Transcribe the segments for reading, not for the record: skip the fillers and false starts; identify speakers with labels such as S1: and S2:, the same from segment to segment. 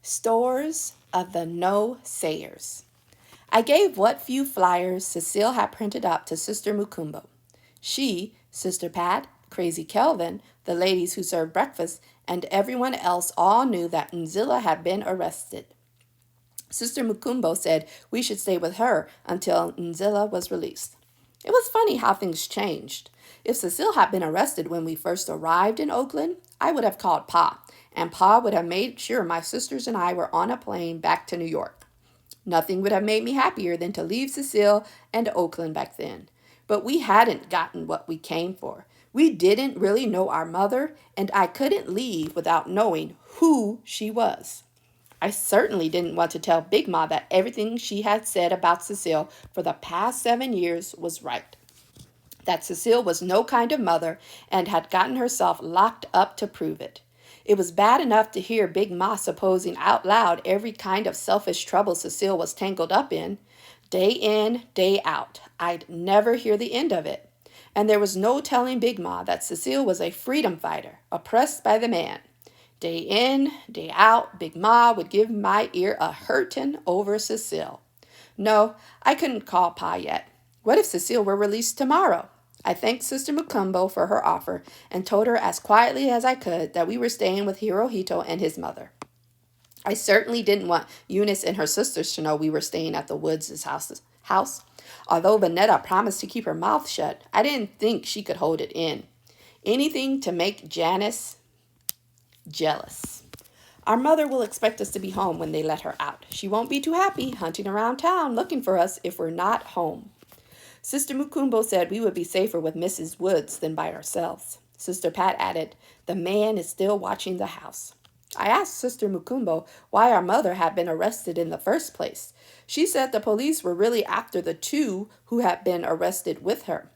S1: Stores of the No Sayers. I gave what few flyers Cecile had printed up to Sister Mukumbo. She, Sister Pat, Crazy Kelvin, the ladies who served breakfast, and everyone else all knew that Nzilla had been arrested. Sister Mukumbo said we should stay with her until Nzilla was released. It was funny how things changed. If Cecile had been arrested when we first arrived in Oakland, I would have called Pa, and Pa would have made sure my sisters and I were on a plane back to New York. Nothing would have made me happier than to leave Cecile and Oakland back then. But we hadn't gotten what we came for. We didn't really know our mother, and I couldn't leave without knowing who she was. I certainly didn't want to tell Big Ma that everything she had said about Cecile for the past 7 years was right. That Cecile was no kind of mother and had gotten herself locked up to prove it. It was bad enough to hear Big Ma supposing out loud every kind of selfish trouble Cecile was tangled up in. Day in, day out, I'd never hear the end of it. And there was no telling Big Ma that Cecile was a freedom fighter, oppressed by the man. Day in, day out, Big Ma would give my ear a hurtin' over Cecile. No, I couldn't call Pa yet. What if Cecile were released tomorrow? I thanked Sister Mukumbo for her offer and told her as quietly as I could that we were staying with Hirohito and his mother. I certainly didn't want Eunice and her sisters to know we were staying at the Woods' house. Although Vanetta promised to keep her mouth shut, I didn't think she could hold it in. Anything to make Janice jealous. Our mother will expect us to be home when they let her out. She won't be too happy hunting around town looking for us if we're not home. Sister Mukumbo said we would be safer with Mrs. Woods than by ourselves. Sister Pat added, the man is still watching the house. I asked Sister Mukumbo why our mother had been arrested in the first place. She said the police were really after the two who had been arrested with her.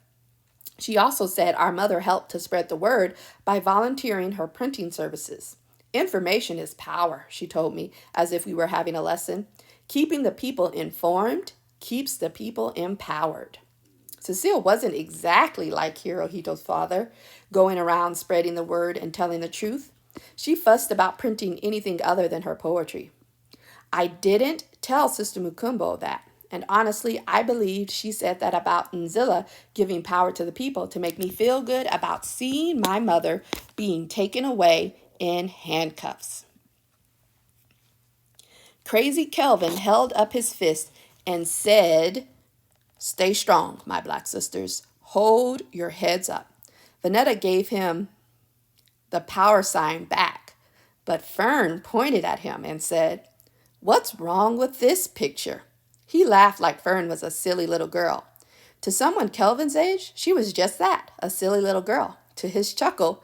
S1: She also said our mother helped to spread the word by volunteering her printing services. Information is power, she told me, as if we were having a lesson. Keeping the people informed keeps the people empowered. Cecile wasn't exactly like Hirohito's father, going around spreading the word and telling the truth. She fussed about printing anything other than her poetry. I didn't tell Sister Mukumbo that, and honestly, I believed she said that about Nzilla giving power to the people to make me feel good about seeing my mother being taken away in handcuffs. Crazy Kelvin held up his fist and said, stay strong, my black sisters. Hold your heads up. Vanetta gave him the power sign back, but Fern pointed at him and said, what's wrong with this picture? He laughed like Fern was a silly little girl. To someone Kelvin's age, she was just that, a silly little girl. To his chuckle,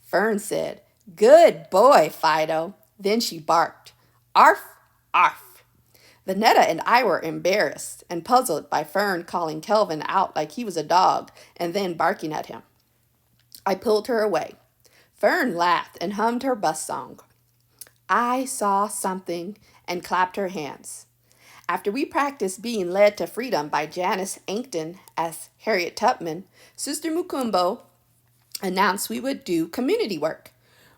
S1: Fern said, good boy, Fido. Then she barked, arf, arf. Vanetta and I were embarrassed and puzzled by Fern calling Kelvin out like he was a dog and then barking at him. I pulled her away. Fern laughed and hummed her bus song. I saw something and clapped her hands. After we practiced being led to freedom by Janice Ankton as Harriet Tubman, Sister Mukumbo announced we would do community work.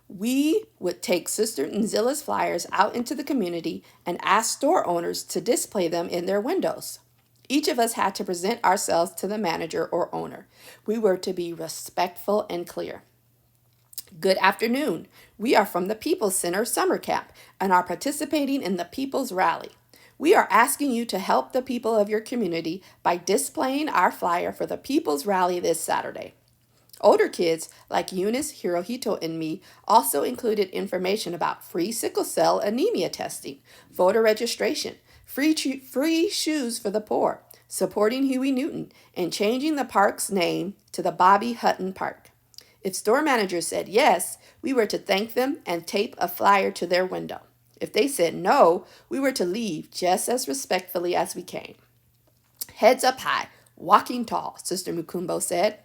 S1: We would take Sister Nzilla's flyers out into the community and ask store owners to display them in their windows. Each of us had to present ourselves to the manager or owner. We were to be respectful and clear. Good afternoon. We are from the People's Center Summer Camp and are participating in the People's Rally. We are asking you to help the people of your community by displaying our flyer for the People's Rally this Saturday. Older kids, like Eunice, Hirohito, and me, also included information about free sickle cell anemia testing, voter registration, free shoes for the poor, supporting Huey Newton, and changing the park's name to the Bobby Hutton Park. If store managers said yes, we were to thank them and tape a flyer to their window. If they said no, we were to leave just as respectfully as we came. Heads up high, walking tall, Sister Mukumbo said.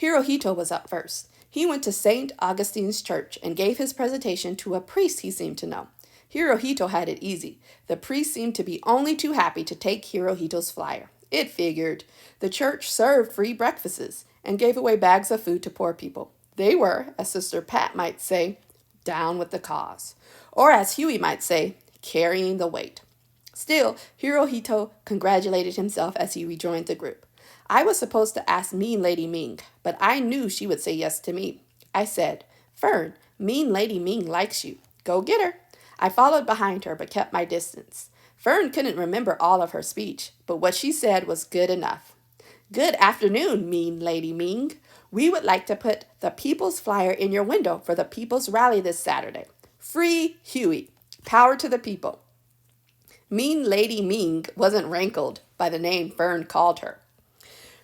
S1: Hirohito was up first. He went to St. Augustine's Church and gave his presentation to a priest he seemed to know. Hirohito had it easy. The priest seemed to be only too happy to take Hirohito's flyer. It figured. The church served free breakfasts and gave away bags of food to poor people. They were, as Sister Pat might say, down with the cause. Or as Huey might say, carrying the weight. Still, Hirohito congratulated himself as he rejoined the group. I was supposed to ask Mean Lady Ming, but I knew she would say yes to me. I said, Fern, Mean Lady Ming likes you. Go get her. I followed behind her but kept my distance. Fern couldn't remember all of her speech, but what she said was good enough. Good afternoon, Mean Lady Ming. We would like to put the People's Flyer in your window for the People's Rally this Saturday. Free Huey. Power to the people. Mean Lady Ming wasn't rankled by the name Fern called her.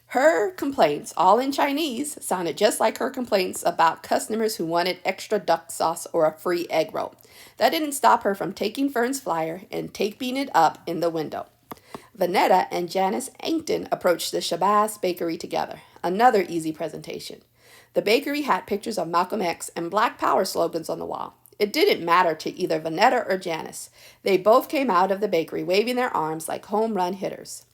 S1: Her complaints, all in Chinese, sounded just like her complaints about customers who wanted extra duck sauce or a free egg roll. That didn't stop her from taking Fern's flyer and taping it up in the window. Vanetta and Janice Ankton approached the Shabazz Bakery together. Another easy presentation. The bakery had pictures of Malcolm X and Black Power slogans on the wall. It didn't matter to either Vanetta or Janice. They both came out of the bakery waving their arms like home run hitters.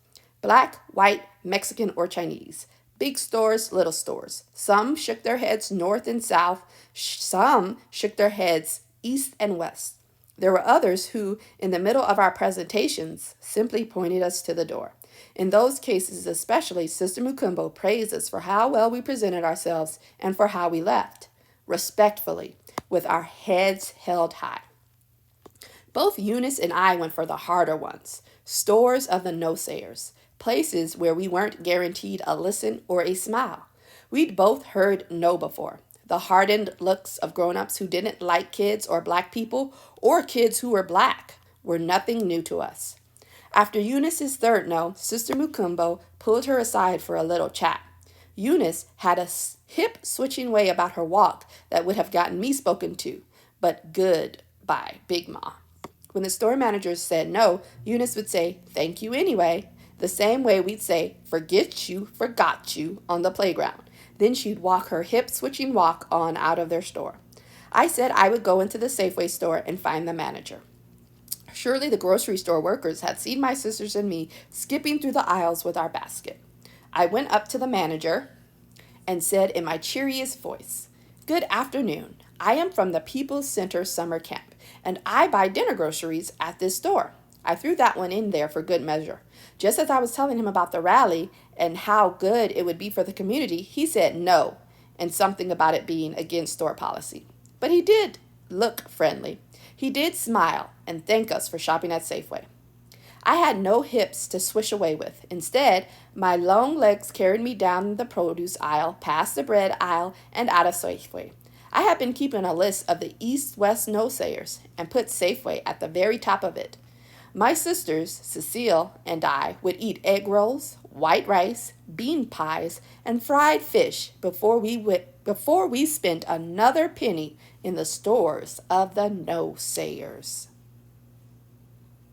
S1: Black, white, Mexican, or Chinese. Big stores, little stores. Some shook their heads north and south. Some shook their heads east and west. There were others who, in the middle of our presentations, simply pointed us to the door. In those cases especially, Sister Mukumbo praised us for how well we presented ourselves and for how we left. Respectfully, with our heads held high. Both Eunice and I went for the harder ones, stores of the no-sayers, places where we weren't guaranteed a listen or a smile. We'd both heard no before. The hardened looks of grown-ups who didn't like kids or black people or kids who were black were nothing new to us. After Eunice's third no, Sister Mukumbo pulled her aside for a little chat. Eunice had a hip-switching way about her walk that would have gotten me spoken to, but good by Big Ma. When the store manager said no, Eunice would say, thank you anyway, the same way we'd say, forget you, forgot you, on the playground. Then she'd walk her hip-switching walk on out of their store. I said I would go into the Safeway store and find the manager. Surely the grocery store workers had seen my sisters and me skipping through the aisles with our basket. I went up to the manager and said in my cheeriest voice, good afternoon. I am from the People's Center Summer Camp, and I buy dinner groceries at this store. I threw that one in there for good measure. Just as I was telling him about the rally and how good it would be for the community, he said no, and something about it being against store policy. But he did look friendly. He did smile and thank us for shopping at Safeway. I had no hips to swish away with. Instead, my long legs carried me down the produce aisle, past the bread aisle, and out of Safeway. I had been keeping a list of the East-West no-sayers and put Safeway at the very top of it. My sisters, Cecile and I, would eat egg rolls, white rice, bean pies, and fried fish before we spent another penny in the stores of the no-sayers.